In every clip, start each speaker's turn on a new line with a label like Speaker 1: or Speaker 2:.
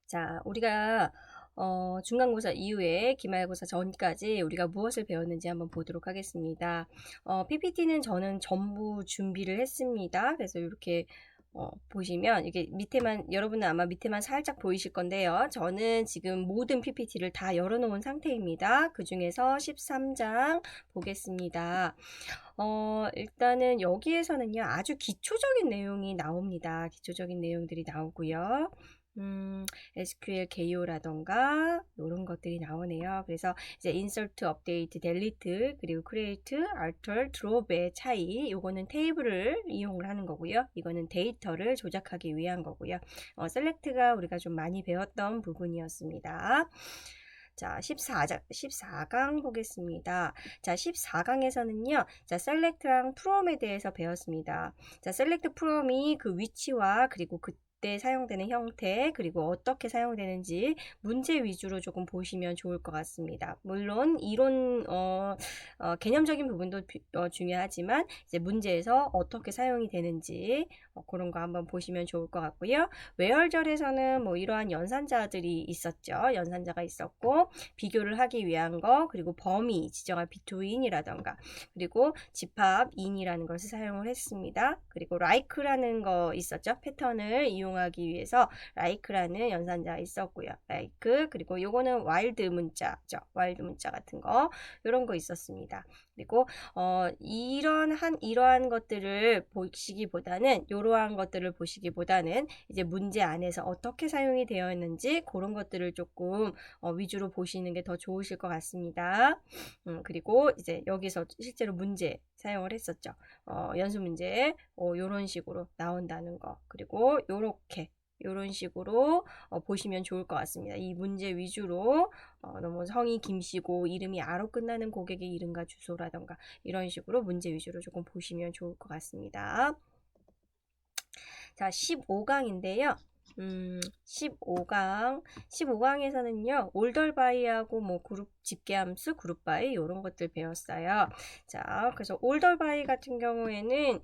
Speaker 1: 자, 우리가 중간고사 이후에 기말고사 전까지 우리가 무엇을 배웠는지 한번 보도록 하겠습니다. PPT는 저는 전부 준비를 했습니다. 그래서 이렇게 보시면 이게 밑에만, 여러분은 아마 밑에만 살짝 보이실 건데요. 저는 지금 모든 PPT를 다 열어놓은 상태입니다. 그 중에서 13장 보겠습니다. 일단은 여기에서는요, 아주 기초적인 내용이 나옵니다. 기초적인 내용들이 나오고요. SQL 개요라던가 이런 것들이 나오네요. 그래서 이제 insert, update, delete, 그리고 create, alter, drop의 차이, 요거는 테이블을 이용을 하는 거고요. 이거는 데이터를 조작하기 위한 거고요. select가 우리가 좀 많이 배웠던 부분이었습니다. 자, 14강 보겠습니다. 자, 14강에서는요, 자, select랑 from에 대해서 배웠습니다. 자, select from이 그 위치와 그리고 그때 사용되는 형태, 그리고 어떻게 사용되는지 문제 위주로 조금 보시면 좋을 것 같습니다. 물론 이론 개념적인 부분도 중요하지만 이제 문제에서 어떻게 사용이 되는지 그런 거 한번 보시면 좋을 것 같고요. 외월절에서는 뭐 이러한 연산자들이 있었죠. 연산자가 있었고 비교를 하기 위한 거, 그리고 범위 지정할 between이라던가, 그리고 집합 in이라는 것을 사용을 했습니다. 그리고 like라는 거 있었죠. 패턴을 이용하기 위해서 like라는 연산자가 있었고요. like, 그리고 요거는 wild 문자죠. wild 문자 같은 거, 이런 거 있었습니다. 그리고 이러한 것들을 보시기보다는, 이러한 것들을 보시기보다는 이제 문제 안에서 어떻게 사용이 되어 있는지 그런 것들을 조금 위주로 보시는 게 더 좋으실 것 같습니다. 그리고 이제 여기서 실제로 문제 사용을 했었죠. 연수 문제 요런 식으로 나온다는 거, 그리고 요런 식으로 보시면 좋을 것 같습니다. 이 문제 위주로 너무 성이 김씨고 이름이 아로 끝나는 고객의 이름과 주소라던가 이런 식으로 문제 위주로 조금 보시면 좋을 것 같습니다. 자, 15강인데요. 15강에서는요, 올덜바이하고 뭐 그룹 집계함수, 그룹바이 이런 것들 배웠어요. 자, 그래서 올덜바이 같은 경우에는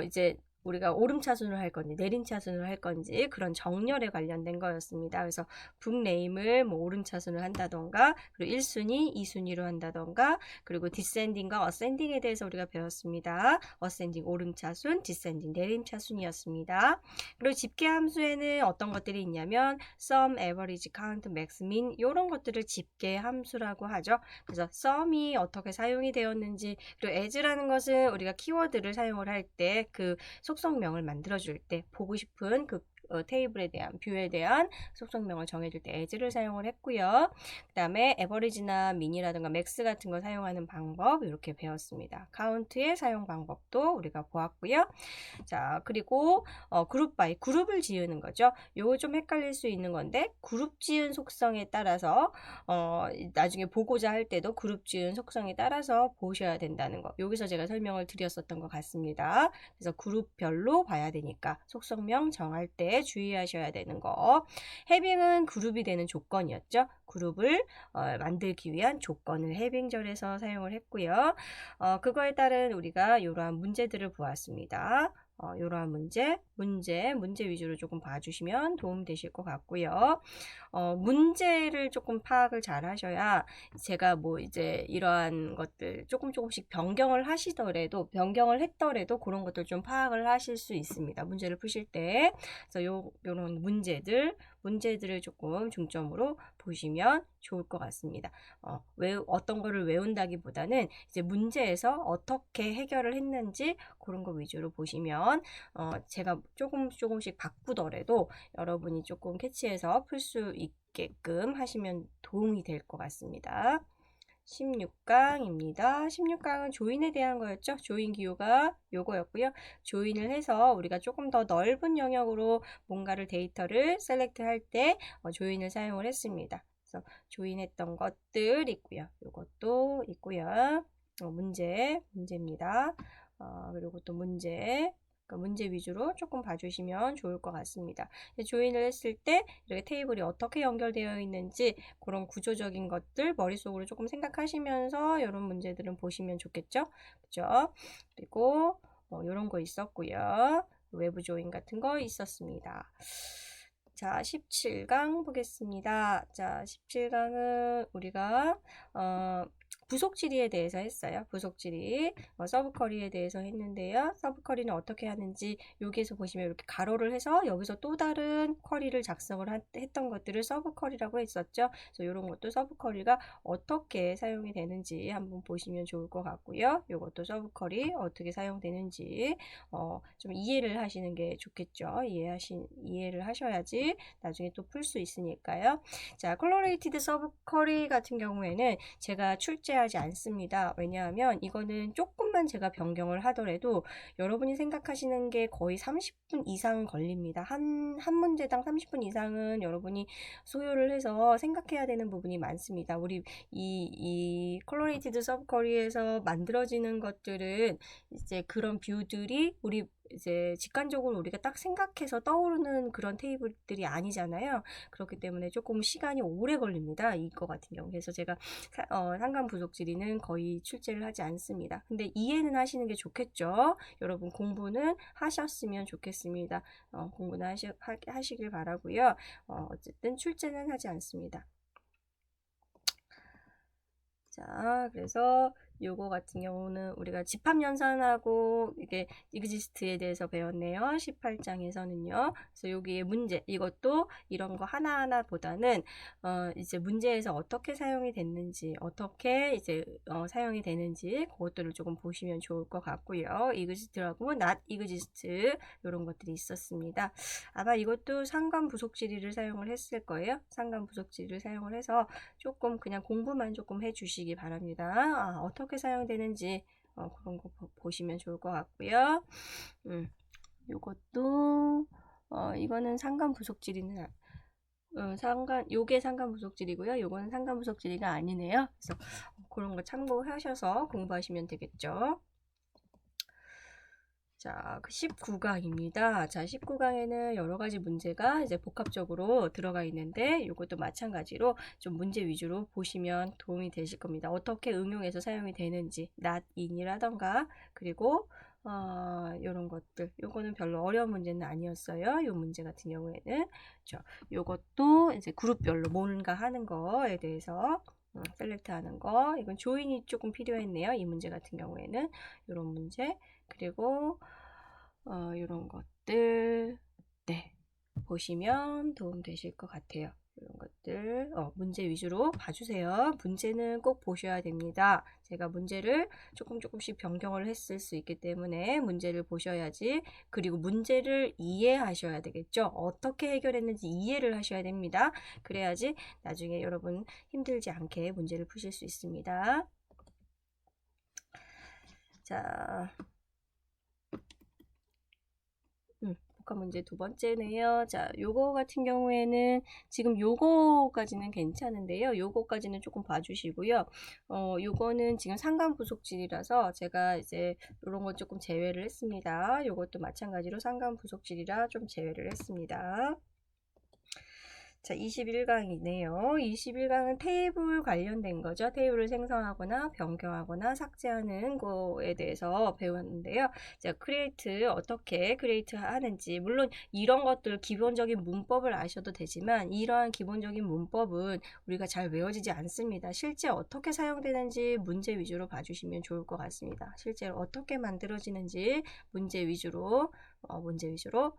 Speaker 1: 이제 우리가 오름차순을 할 건지 내림차순을 할 건지 그런 정렬에 관련된 거였습니다. 그래서 북네임을 뭐 오름차순을 한다던가, 그리고 1순위, 2순위로 한다던가, 그리고 디센딩과 어센딩에 대해서 우리가 배웠습니다. 어센딩 오름차순, 디센딩 내림차순이었습니다. 그리고 집계 함수에는 어떤 것들이 있냐면 sum, average, count, max, min 이런 것들을 집계 함수라고 하죠. 그래서 sum이 어떻게 사용이 되었는지, 그리고 as라는 것은 우리가 키워드를 사용을 할 때 그 속성명을 만들어줄 때 보고 싶은 그 테이블에 대한 뷰에 대한 속성명을 정해줄 때 as를 사용을 했고요. 그 다음에 average나 min이라든가 max 같은 거 사용하는 방법 이렇게 배웠습니다. count의 사용 방법도 우리가 보았고요. 자, 그리고 그룹 바이, 그룹을 지으는 거죠. 요거 좀 헷갈릴 수 있는 건데 그룹 지은 속성에 따라서 나중에 보고자 할 때도 그룹 지은 속성에 따라서 보셔야 된다는 거. 여기서 제가 설명을 드렸었던 것 같습니다. 그래서 그룹별로 봐야 되니까 속성명 정할 때 주의하셔야 되는 거. 해빙은 그룹이 되는 조건이었죠. 그룹을 만들기 위한 조건을 해빙절에서 사용을 했고요. 그거에 따른 우리가 이러한 문제들을 보았습니다. 이러한 문제 위주로 조금 봐주시면 도움 되실 것 같고요. 문제를 조금 파악을 잘 하셔야 제가 뭐 이제 이러한 것들 조금씩 변경을 했더라도 그런 것들 좀 파악을 하실 수 있습니다. 문제를 푸실 때. 그래서 요런 문제들을 조금 중점으로 보시면 좋을 것 같습니다. 어떤 거를 외운다기보다는 이제 문제에서 어떻게 해결을 했는지 그런 거 위주로 보시면 제가 조금씩 바꾸더라도 여러분이 조금 캐치해서 풀 수 있게끔 하시면 도움이 될 것 같습니다. 16강입니다. 16강은 조인에 대한 거였죠. 조인 기호가 요거였고요. 조인을 해서 우리가 조금 더 넓은 영역으로 뭔가를 데이터를 셀렉트 할 때 조인을 사용을 했습니다. 그래서 조인했던 것들 있고요. 요것도 있고요. 문제입니다. 그리고 또 문제 위주로 조금 봐주시면 좋을 것 같습니다. 조인을 했을 때 이렇게 테이블이 어떻게 연결되어 있는지 그런 구조적인 것들 머릿속으로 조금 생각하시면서 이런 문제들은 보시면 좋겠죠? 그죠? 그리고 이런 거 있었고요. 외부 조인 같은 거 있었습니다. 자, 17강 보겠습니다. 자, 17강은 우리가 부속지리에 대해서 했어요. 부속지리, 서브쿼리에 대해서 했는데요. 서브쿼리는 어떻게 하는지 여기에서 보시면 이렇게 가로를 해서 여기서 또 다른 쿼리를 작성을 했던 것들을 서브쿼리라고 했었죠. 그래서 이런 것도 서브쿼리가 어떻게 사용이 되는지 한번 보시면 좋을 것 같고요. 이것도 서브쿼리 어떻게 사용되는지 좀 이해를 하시는 게 좋겠죠. 이해를 하셔야지 나중에 또 풀 수 있으니까요. 자, 콜러레이티드 서브쿼리 같은 경우에는 제가 출제하지 않습니다. 왜냐하면 이거는 조금만 제가 변경을 하더라도 여러분이 생각하시는 게 거의 30분 이상 걸립니다. 한 문제당 30분 이상은 여러분이 소요를 해서 생각해야 되는 부분이 많습니다. 우리 이 콜러레이티드 서브쿼리에서 만들어지는 것들은 이제 그런 뷰들이 우리 이제 직관적으로 우리가 딱 생각해서 떠오르는 그런 테이블들이 아니잖아요. 그렇기 때문에 조금 시간이 오래 걸립니다. 이거 같은 경우. 그래서 제가 상관 부속지리는 거의 출제를 하지 않습니다. 근데 이해는 하시는 게 좋겠죠. 여러분 공부는 하셨으면 좋겠습니다. 공부는 하시길 바라고요. 어쨌든 출제는 하지 않습니다. 자, 그래서 요거 같은 경우는 우리가 집합연산하고 이게 이그지스트에 대해서 배웠네요. 18장에서는요. 그래서 여기에 문제, 이것도 이런 거 하나하나보다는 이제 문제에서 어떻게 사용이 됐는지, 어떻게 이제 사용이 되는지 그것들을 조금 보시면 좋을 것 같고요. 이그지스트라고 not 이그지스트 이런 것들이 있었습니다. 아마 이것도 상관 부속지리를 사용을 했을 거예요. 상관 부속지리를 사용을 해서 조금 그냥 공부만 조금 해주시기 바랍니다. 어떻게 사용되는지 그런 거 보시면 좋을 것 같고요. 요것도 이거는 상관 부속지리는 요게 상관 부속지리고요. 요거는 상관 부속지리가 아니네요. 그래서 그런 거 참고하셔서 공부하시면 되겠죠. 자, 19강입니다. 자, 19강에는 여러 가지 문제가 이제 복합적으로 들어가 있는데 이것도 마찬가지로 좀 문제 위주로 보시면 도움이 되실 겁니다. 어떻게 응용해서 사용이 되는지, not in이라던가, 그리고 이런 것들. 요거는 별로 어려운 문제는 아니었어요. 요 문제 같은 경우에는. 요것도 이제 그룹별로 뭔가 하는 거에 대해서 셀렉트 하는 거. 이건 조인이 조금 필요했네요. 이 문제 같은 경우에는. 이런 문제. 그리고 이런 것들 네 보시면 도움 되실 것 같아요. 이런 것들 문제 위주로 봐주세요. 문제는 꼭 보셔야 됩니다. 제가 문제를 조금씩 변경을 했을 수 있기 때문에 문제를 보셔야지. 그리고 문제를 이해하셔야 되겠죠. 어떻게 해결했는지 이해를 하셔야 됩니다. 그래야지 나중에 여러분 힘들지 않게 문제를 푸실 수 있습니다. 자, 복합 문제 두 번째네요. 자, 요거 같은 경우에는 지금 요거까지는 괜찮은데요. 요거까지는 조금 봐주시고요. 요거는 지금 상관 부속질이라서 제가 이제 요런 건 조금 제외를 했습니다. 요것도 마찬가지로 상관 부속질이라 좀 제외를 했습니다. 자, 21강이네요. 21강은 테이블 관련된 거죠. 테이블을 생성하거나 변경하거나 삭제하는 거에 대해서 배웠는데요. 자, create 어떻게 create 하는지, 물론 이런 것들 기본적인 문법을 아셔도 되지만 이러한 기본적인 문법은 우리가 잘 외워지지 않습니다. 실제 어떻게 사용되는지 문제 위주로 봐주시면 좋을 것 같습니다. 실제로 어떻게 만들어지는지 문제 위주로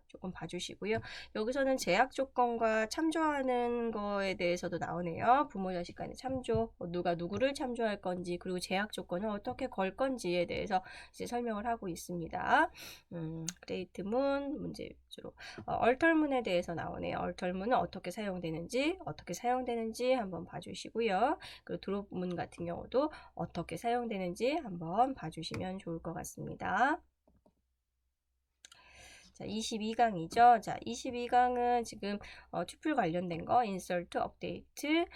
Speaker 1: 조금 봐주시고요. 여기서는 제약 조건과 참조하는 거에 대해서도 나오네요. 부모 자식 간의 참조, 누가 누구를 참조할 건지, 그리고 제약 조건을 어떻게 걸 건지에 대해서 이제 설명을 하고 있습니다. 크레이트 문 문제 위주로 얼털문에 대해서 나오네요. 얼털문은 어떻게 사용되는지 한번 봐주시고요. 그리고 드롭문 같은 경우도 어떻게 사용되는지 한번 봐주시면 좋을 것 같습니다. 자, 22강이죠. 자, 22강은 지금 투플 관련된 거 insert, update,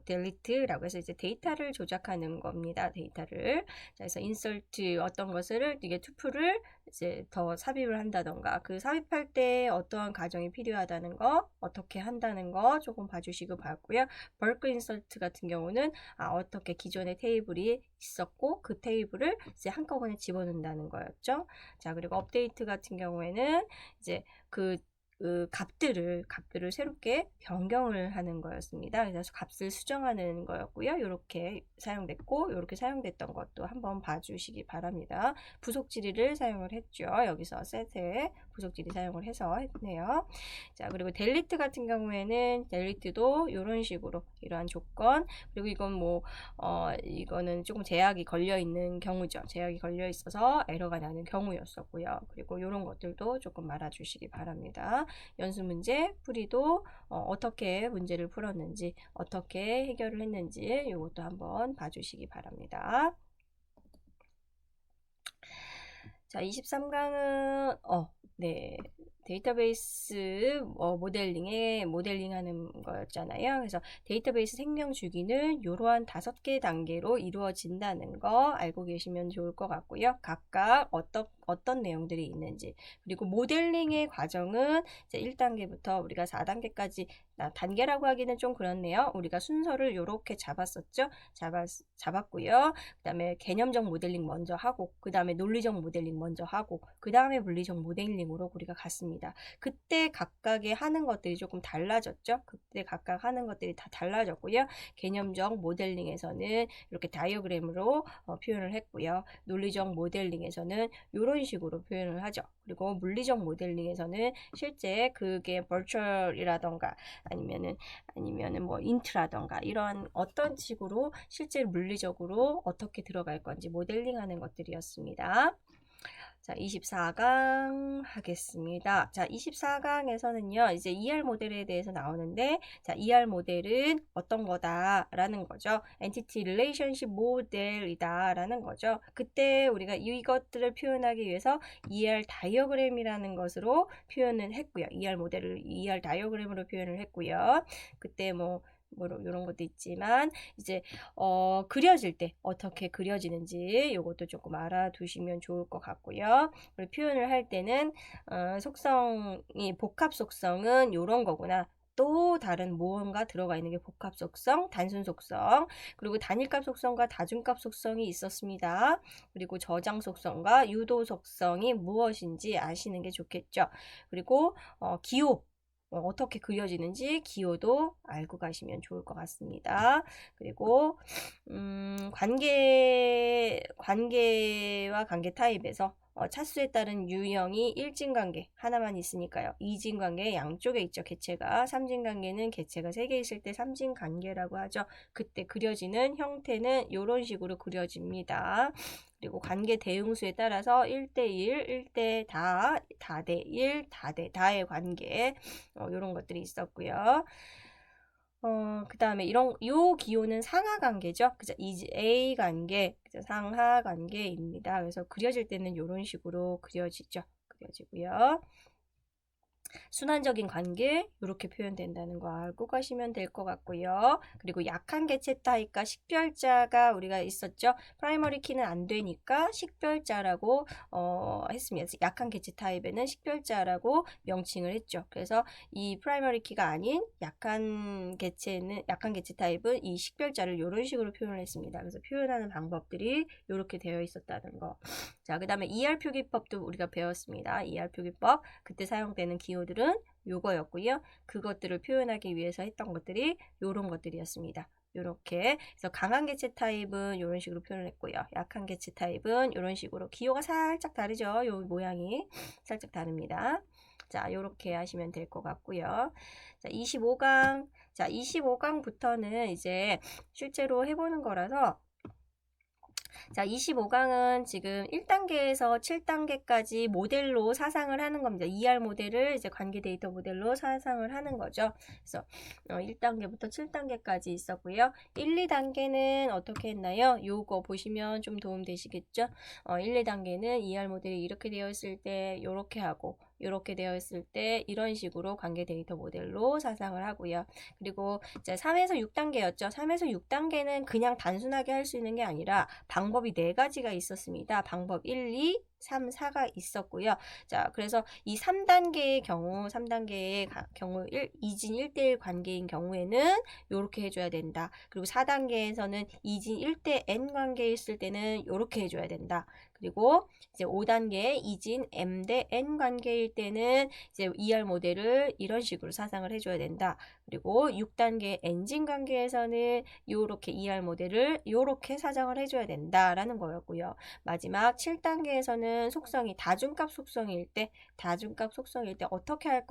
Speaker 1: delete라고 해서 이제 데이터를 조작하는 겁니다. 데이터를. 자, 그래서 insert 어떤 것을 이게 투플을 이제 더 삽입을 한다던가 그 삽입할 때 어떠한 과정이 필요하다는 거, 어떻게 한다는 거 조금 봐주시고 봤고요. bulk insert 같은 경우는 어떻게 기존의 테이블이 있었고 그 테이블을 이제 한꺼번에 집어넣는다는 거였죠. 자, 그리고 업데이트 같은 경우에는 이제 그 값들을 새롭게 변경을 하는 거였습니다. 그래서 값을 수정하는 거였고요. 이렇게 사용됐고 이렇게 사용됐던 것도 한번 봐주시기 바랍니다. 부속지리를 사용을 했죠. 여기서 set에 부속지리 사용을 해서 했네요. 자, 그리고 delete 같은 경우에는 delete도 이런 식으로 이러한 조건, 그리고 이건 이거는 조금 제약이 걸려 있는 경우죠. 제약이 걸려 있어서 에러가 나는 경우였었고요. 그리고 이런 것들도 조금 말아주시기 바랍니다. 연수 문제 풀이도 어떻게 문제를 풀었는지, 어떻게 해결을 했는지 이것도 한번 봐주시기 바랍니다. 자, 23강은 네, 데이터베이스 모델링하는 거였잖아요. 그래서 데이터베이스 생명 주기는 이러한 5개 단계로 이루어진다는 거 알고 계시면 좋을 것 같고요. 각각 어떤 내용들이 있는지, 그리고 모델링의 과정은 이제 1단계부터 우리가 4단계까지, 단계라고 하기는 좀 그렇네요. 우리가 순서를 이렇게 잡았었죠. 잡았고요. 그 다음에 개념적 모델링 먼저 하고, 그 다음에 논리적 모델링 먼저 하고, 그 다음에 물리적 모델링으로 우리가 갔습니다. 그때 각각의 하는 것들이 조금 달라졌죠. 그때 각각 하는 것들이 다 달라졌고요. 개념적 모델링에서는 이렇게 다이어그램으로 표현을 했고요. 논리적 모델링에서는 이런 식으로 표현을 하죠. 그리고 물리적 모델링에서는 실제 그게 virtual이라던가 아니면은 뭐 인트라던가 이런 어떤 식으로 실제 물리적으로 어떻게 들어갈 건지 모델링하는 것들이었습니다. 자, 24강 하겠습니다. 자, 24강에서는요, 이제 ER 모델에 대해서 나오는데, 자, ER 모델은 어떤 거다라는 거죠. Entity Relationship 모델이다라는 거죠. 그때 우리가 이것들을 표현하기 위해서 ER 다이어그램이라는 것으로 표현을 했고요. ER 모델을 ER 다이어그램으로 표현을 했고요. 그때 이런 것도 있지만 이제 그려질 때 어떻게 그려지는지 이것도 조금 알아두시면 좋을 것 같고요. 그리고 표현을 할 때는 복합 속성은 이런 거구나. 또 다른 무언가 들어가 있는 게 복합 속성, 단순 속성, 그리고 단일값 속성과 다중값 속성이 있었습니다. 그리고 저장 속성과 유도 속성이 무엇인지 아시는 게 좋겠죠. 그리고 기호, 어떻게 그려지는지 기호도 알고 가시면 좋을 것 같습니다. 그리고 관계와 관계 타입에서 차수에 따른 유형이 일진관계 하나만 있으니까요. 이진관계 양쪽에 있죠. 개체가. 삼진관계는 개체가 3개 있을 때 삼진관계라고 하죠. 그때 그려지는 형태는 이런 식으로 그려집니다. 그리고 관계 대응수에 따라서 1대1, 1대 다대1, 다대다의 관계 이런 것들이 있었고요. 그 다음에 요 기호는 상하 관계죠. 그죠? A 관계, 그죠? 상하 관계입니다. 그래서 그려질 때는 이런 식으로 그려지고요. 순환적인 관계 이렇게 표현된다는 거 알고 가시면 될 것 같고요. 그리고 약한 개체 타입과 식별자가 우리가 있었죠. 프라이머리 키는 안 되니까 식별자라고 했습니다. 약한 개체 타입에는 식별자라고 명칭을 했죠. 그래서 이 프라이머리 키가 아닌 약한 개체 타입은 이 식별자를 이런 식으로 표현을 했습니다. 그래서 표현하는 방법들이 이렇게 되어 있었다는 거. 자, 그 다음에 ER 표기법도 우리가 배웠습니다. ER 표기법 그때 사용되는 기호들은 요거였고요. 그것들을 표현하기 위해서 했던 것들이 요런 것들이었습니다. 요렇게. 그래서 강한 개체 타입은 이런 식으로 표현을 했고요. 약한 개체 타입은 이런 식으로. 기호가 살짝 다르죠. 요 모양이 살짝 다릅니다. 자, 요렇게 하시면 될 것 같고요. 자, 25강. 자, 25강부터는 이제 실제로 해보는 거라서 자, 25강은 지금 1단계에서 7단계까지 모델로 사상을 하는 겁니다. ER 모델을 이제 관계 데이터 모델로 사상을 하는 거죠. 그래서 1단계부터 7단계까지 있었고요. 1, 2단계는 어떻게 했나요? 요거 보시면 좀 도움 되시겠죠? 1, 2단계는 ER 모델이 이렇게 되어 있을 때 이렇게 하고 이렇게 되어 있을 때 이런 식으로 관계 데이터 모델로 사상을 하고요. 그리고 이제 3에서 6단계였죠. 3에서 6단계는 그냥 단순하게 할 수 있는 게 아니라 방법이 4가지가 있었습니다. 방법 1, 2, 3, 4가 있었고요. 자, 그래서 이 3단계의 경우, 3단계의 경우 2진 1대1 관계인 경우에는 요렇게 해줘야 된다. 그리고 4단계에서는 2진 1대 n 관계에 있을 때는 요렇게 해줘야 된다. 그리고 이제 5단계 2진 m 대 n 관계일 때는 이제 ER 모델을 이런 식으로 사상을 해줘야 된다. 그리고 6단계 엔진 관계에서는 요렇게 ER 모델을 요렇게 사정을 해줘야 된다라는 거였고요. 마지막 7단계에서는 속성이 다중값 속성일 때 어떻게 할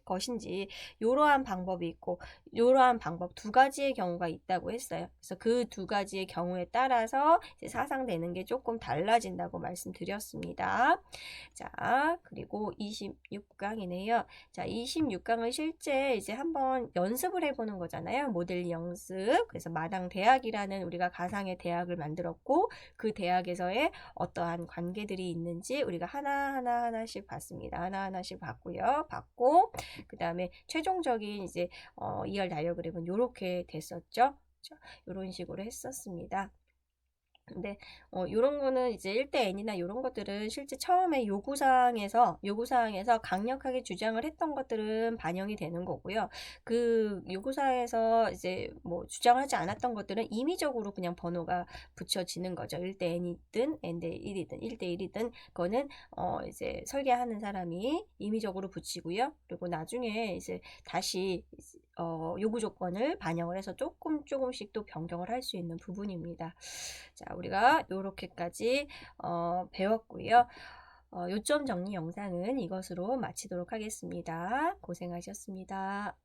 Speaker 1: 것인지 이러한 방법이 있고 이러한 방법 두 가지의 경우가 있다고 했어요. 그래서 그 두 가지의 경우에 따라서 이제 사상되는 게 조금 달라진다고 말씀드렸습니다. 자, 그리고 26강이네요. 자, 26강은 실제 이제 한번 연습을 해보는 거잖아요. 모델 연습. 그래서 마당 대학이라는 우리가 가상의 대학을 만들었고 그 대학에서의 어떠한 관계들이 있는지 우리가 하나씩 봤습니다. 하나하나씩 봤고요. 그 다음에 최종적인 이제 ER 다이어그램은 이렇게 됐었죠. 이런 식으로 했었습니다. 근데 요런 거는 이제 1대 n이나 요런 것들은 실제 처음에 요구사항에서 강력하게 주장을 했던 것들은 반영이 되는 거고요. 그 요구사항에서 이제 뭐 주장하지 않았던 것들은 임의적으로 그냥 번호가 붙여지는 거죠. 1대 n이든 n대 1이든 1대 1이든 그거는 이제 설계하는 사람이 임의적으로 붙이고요. 그리고 나중에 이제 다시 요구 조건을 반영을 해서 조금씩 또 변경을 할 수 있는 부분입니다. 자, 우리가 요렇게까지 배웠고요. 요점 정리 영상은 이것으로 마치도록 하겠습니다. 고생하셨습니다.